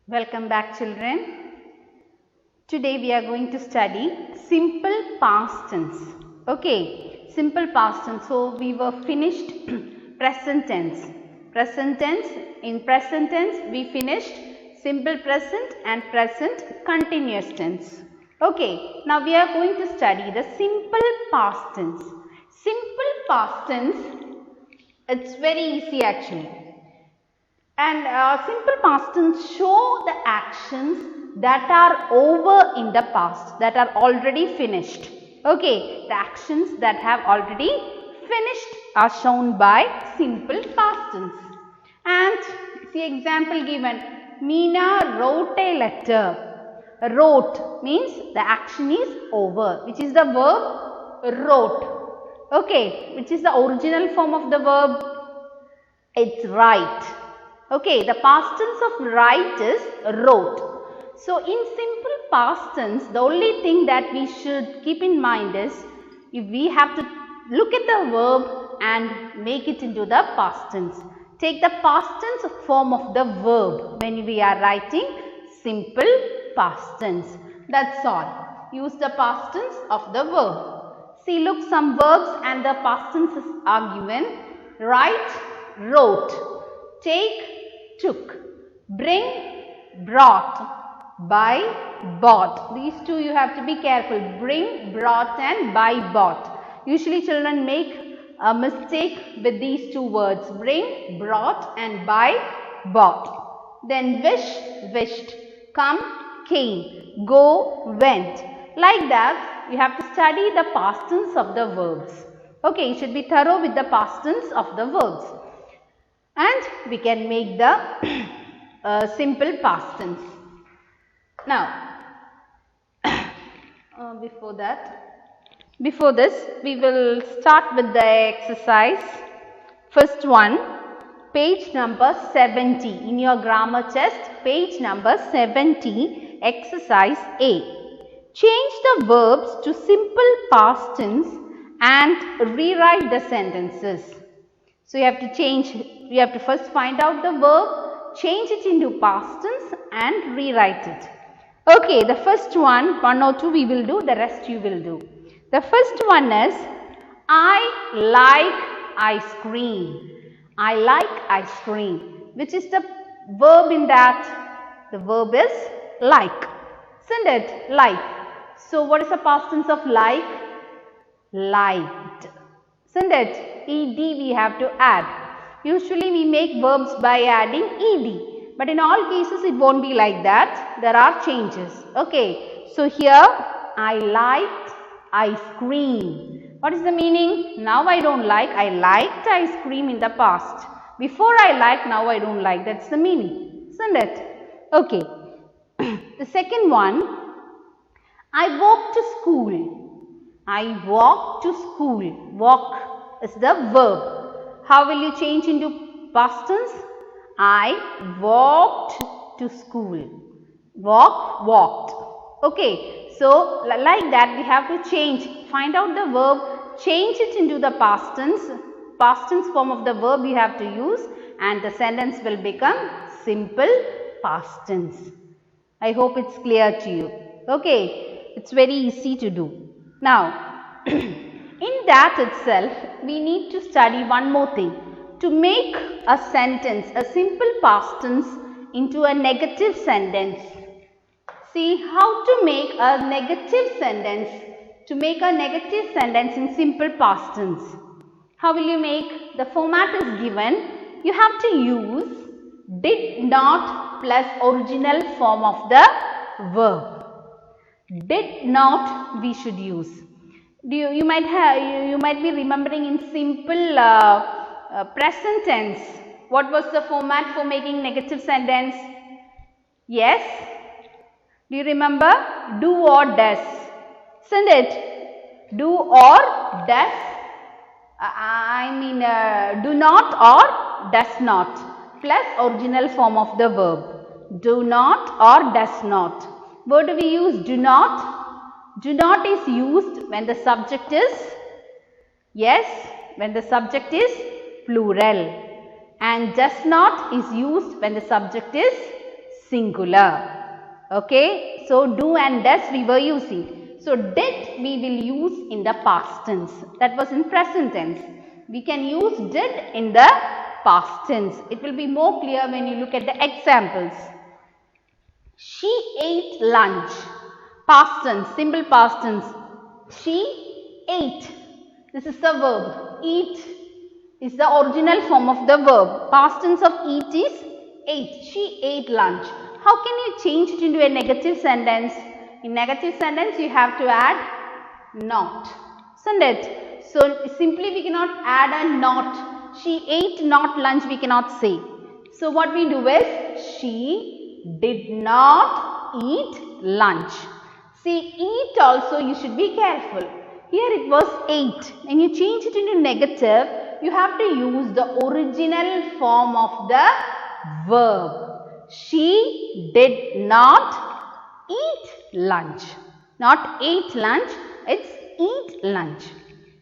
Welcome back, children. Today we are going to study simple past tense. Okay, simple past tense. So we were finished present tense. In present tense we finished simple present and present continuous tense. Okay, now we are going to study the simple past tense. Simple past tense, it's very easy actually. And simple past tense show the actions that are over in the past, that are already finished. Okay, the actions that have already finished are shown by simple past tense. And see example given, Meena wrote a letter. Wrote means the action is over, which is the verb wrote. Okay, which is the original form of the verb? It's write. Okay, the past tense of write is wrote. So, in simple past tense, the only thing that we should keep in mind is if we have to look at the verb and make it into the past tense. Take the past tense form of the verb when we are writing simple past tense. That's all. Use the past tense of the verb. See, look, some verbs and the past tenses are given. Write, wrote. Take, took. Bring, brought. Buy, bought. These two you have to be careful. Bring, brought and buy, bought. Usually children make a mistake with these two words. Bring, brought and buy, bought. Then wish, wished. Come, came. Go, went. Like that you have to study the past tense of the verbs. Okay, you should be thorough with the past tense of the verbs. And we can make the simple past tense. Now, before this, we will start with the exercise. First one, page number 70 in your grammar test, page number 70, exercise A. Change the verbs to simple past tense and rewrite the sentences. So you have to change, you have to first find out the verb, change it into past tense and rewrite it. Okay, the first one or two we will do, the rest you will do. The first one is, I like ice cream. I like ice cream. Which is the verb in that? The verb is like. Isn't it? Like. So what is the past tense of like? Liked. Isn't it? Ed we have to add. Usually we make verbs by adding ed. But in all cases it won't be like that. There are changes. Okay. So here I liked ice cream. What is the meaning? Now I don't like. I liked ice cream in the past. Before I liked, now I don't like. That's the meaning. Isn't it? Okay. The second one, I walked to school. I walked to school. Walk is the verb. How will you change into past tense? I walked to school. Walk, walked. Okay. So, like that we have to change. Find out the verb, change it into the past tense. Past tense form of the verb you have to use and the sentence will become simple past tense. I hope it's clear to you. Okay. It's very easy to do. Now, in that itself, we need to study one more thing. To make a sentence, a simple past tense into a negative sentence. See how to make a negative sentence. To make a negative sentence in simple past tense. How will you make? The format is given. You have to use did not plus original form of the verb. Did not we should use. You might be remembering in simple present tense. What was the format for making negative sentence? Yes. Do you remember? Do or does. Isn't it? Do or does. Do not or does not. Plus original form of the verb. Do not or does not. What do we use? Do not. Do not is used when the subject is, yes, when the subject is plural. and does not is used when the subject is singular. Okay, so do and does we were using. So did we will use in the past tense. That was in present tense. We can use did in the past tense. It will be more clear when you look at the examples. She ate lunch. Past tense, simple past tense. She ate. This is the verb. Eat is the original form of the verb. Past tense of eat is ate. She ate lunch. How can you change it into a negative sentence? In negative sentence, you have to add not. Isn't it? So, simply we cannot add a not. She ate not lunch, we cannot say. So, what we do is, she did not eat lunch. See, eat also you should be careful. Here it was ate. When you change it into negative, you have to use the original form of the verb. She did not eat lunch. Not ate lunch, it's eat lunch.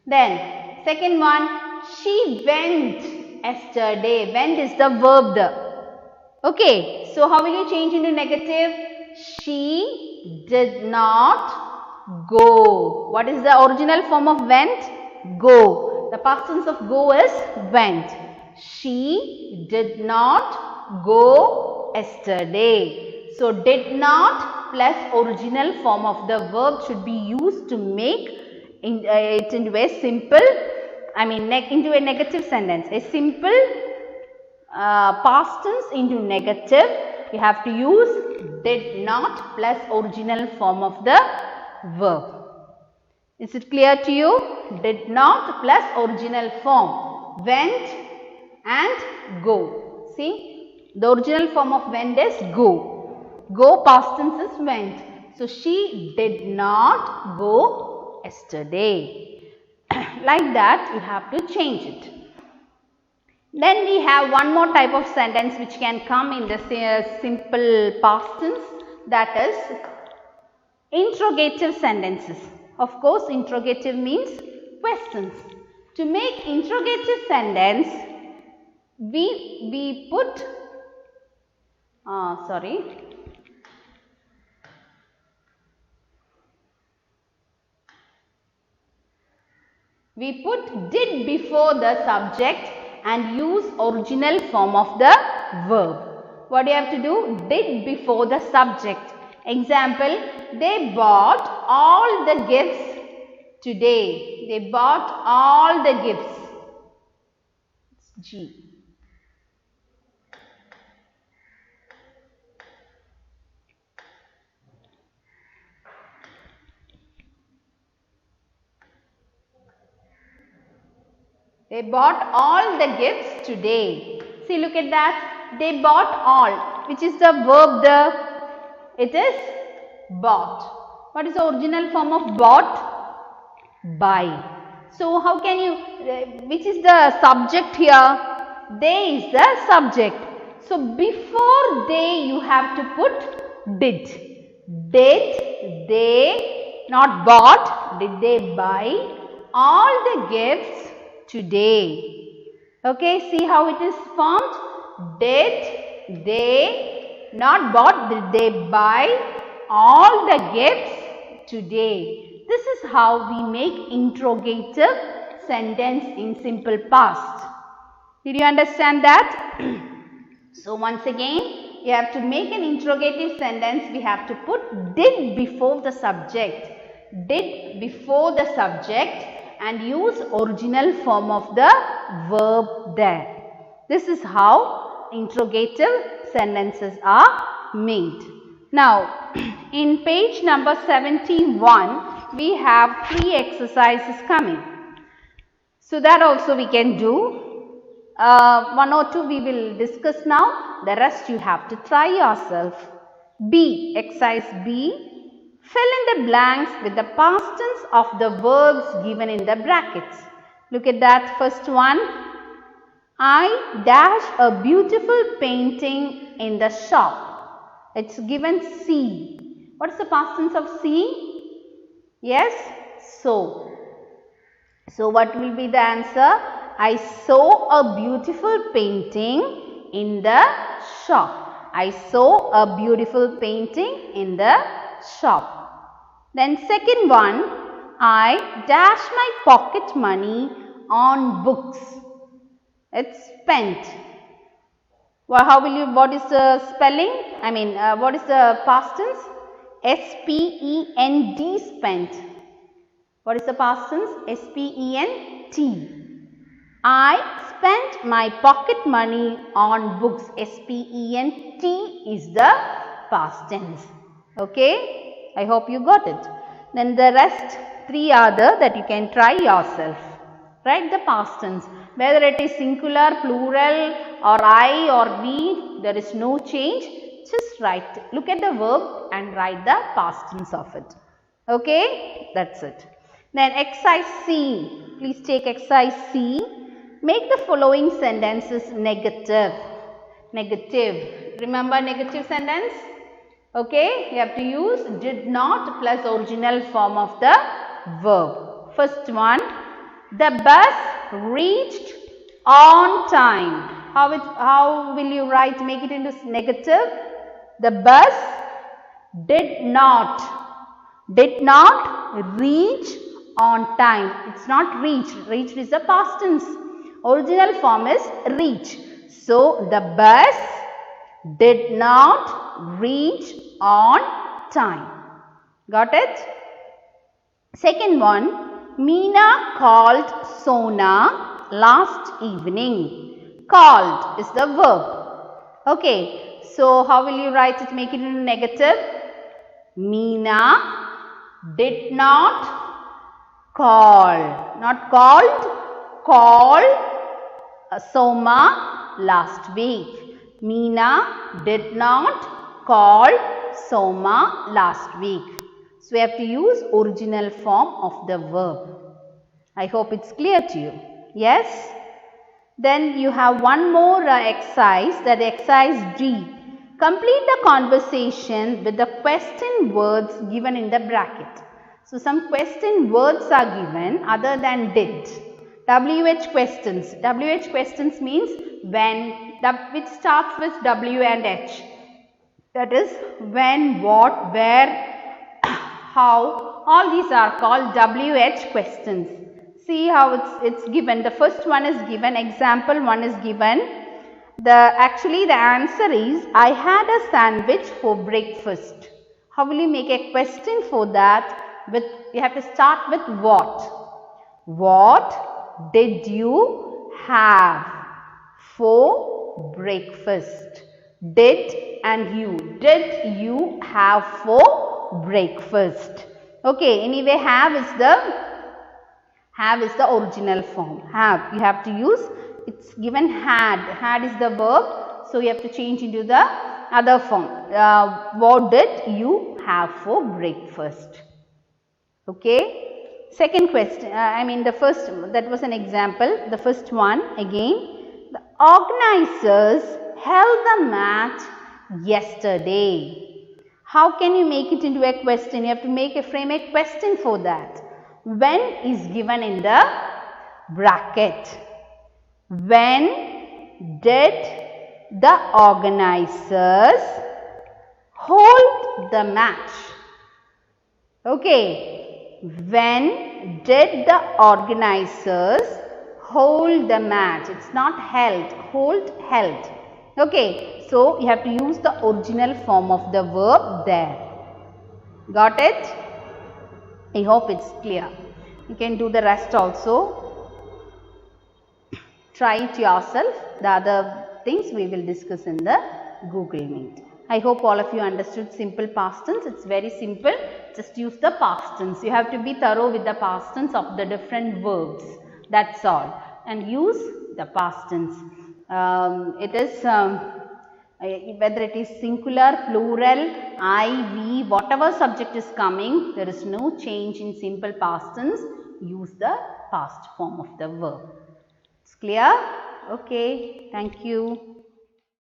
Then, second one, she went yesterday. Went is the verb. Okay, so how will you change into negative? She did not go. What is the original form of went? Go. The past tense of go is went. She did not go yesterday. So, did not plus original form of the verb should be used to make it into a simple, into a negative sentence. A simple past tense into negative, you have to use did not plus original form of the verb. Is it clear to you? Did not plus original form. Went and go. See, the original form of went is go. Go past tense is went. So, she did not go yesterday. Like that, you have to change it. Then we have one more type of sentence which can come in the simple past tense, that is interrogative sentences. Of course, interrogative means questions. To make interrogative sentence, we put did before the subject and use original form of the verb. What do you have to do? Did before the subject. Example, they bought all the gifts today. They bought all the gifts. It's G. They bought all the gifts today. See, look at that. They bought all. Which is the verb there? It is bought. What is the original form of bought? Buy. So, how can you, which is the subject here? They is the subject. So, before they you have to put did. Did they, not bought, did they buy all the gifts today? Okay, see how it is formed? Did they, not bought, did they buy all the gifts today? This is how we make interrogative sentence in simple past. Did you understand that? So, once again, you have to make an interrogative sentence. We have to put did before the subject. Did before the subject and use original form of the verb there. This is how interrogative sentences are made. Now, in page number 71, we have 3 exercises coming. So, that also we can do. 1 or 2 we will discuss now. The rest you have to try yourself. B, exercise B. Fill in the blanks with the past tense of the verbs given in the brackets. Look at that first one. I dash a beautiful painting in the shop. It's given see. What is the past tense of see? Yes, so. So, what will be the answer? I saw a beautiful painting in the shop. I saw a beautiful painting in the shop. Then second one, I dashed my pocket money on books. It's spent. Well, what is the spelling? What is the past tense? S-P-E-N-D, spent. What is the past tense? S-P-E-N-T. I spent my pocket money on books. S-P-E-N-T is the past tense. Okay? I hope you got it. Then the rest 3 are there that you can try yourself. Write the past tense. Whether it is singular, plural or I or we, there is no change. Just write. Look at the verb and write the past tense of it. Okay? That's it. Then exercise C. Please take exercise C. Make the following sentences negative. Negative. Remember negative sentence? Okay, you have to use did not plus original form of the verb. First one, the bus reached on time. How will you write, make it into negative? The bus did not reach on time. It's not reached. Reached is the past tense. Original form is reach. So, the bus did not reach on time. Got it? Second one, Meena called Sona last evening. Called is the verb. Okay. So, how will you write it? Make it into negative. Meena did not call. Not called. Called Soma last week. Meena did not call Soma last week. So, we have to use original form of the verb. I hope it's clear to you. Yes? Then you have one more exercise, that exercise D. Complete the conversation with the question words given in the bracket. So, some question words are given other than did. WH questions. WH questions means when, which starts with W and H. That is when, what, where, how. All these are called WH questions. See how it's given. The first one is given. Example 1 is given. Actually the answer is I had a sandwich for breakfast. How will you make a question for that? You have to start with what? What did you have for breakfast? Did and you. Did you have for breakfast? Okay, anyway have is the original form. Have, you have to use, it's given had. Had is the verb, so you have to change into the other form. What did you have for breakfast? Okay. Second question, the first, that was an example. The first one again. The organizers held the match yesterday. How can you make it into a question? You have to frame a question for that. When is given in the bracket. When did the organizers hold the match? Okay. When did the organizers hold the match? It's not held. Hold, held. Okay. So, you have to use the original form of the verb there. Got it? I hope it's clear. You can do the rest also. Try it yourself. The other things we will discuss in the Google Meet. I hope all of you understood simple past tense. It's very simple. Just use the past tense. You have to be thorough with the past tense of the different verbs. That's all. And use the past tense. Whether it is singular, plural, I, we, whatever subject is coming, there is no change in simple past tense. Use the past form of the verb. It's clear? Okay. Thank you.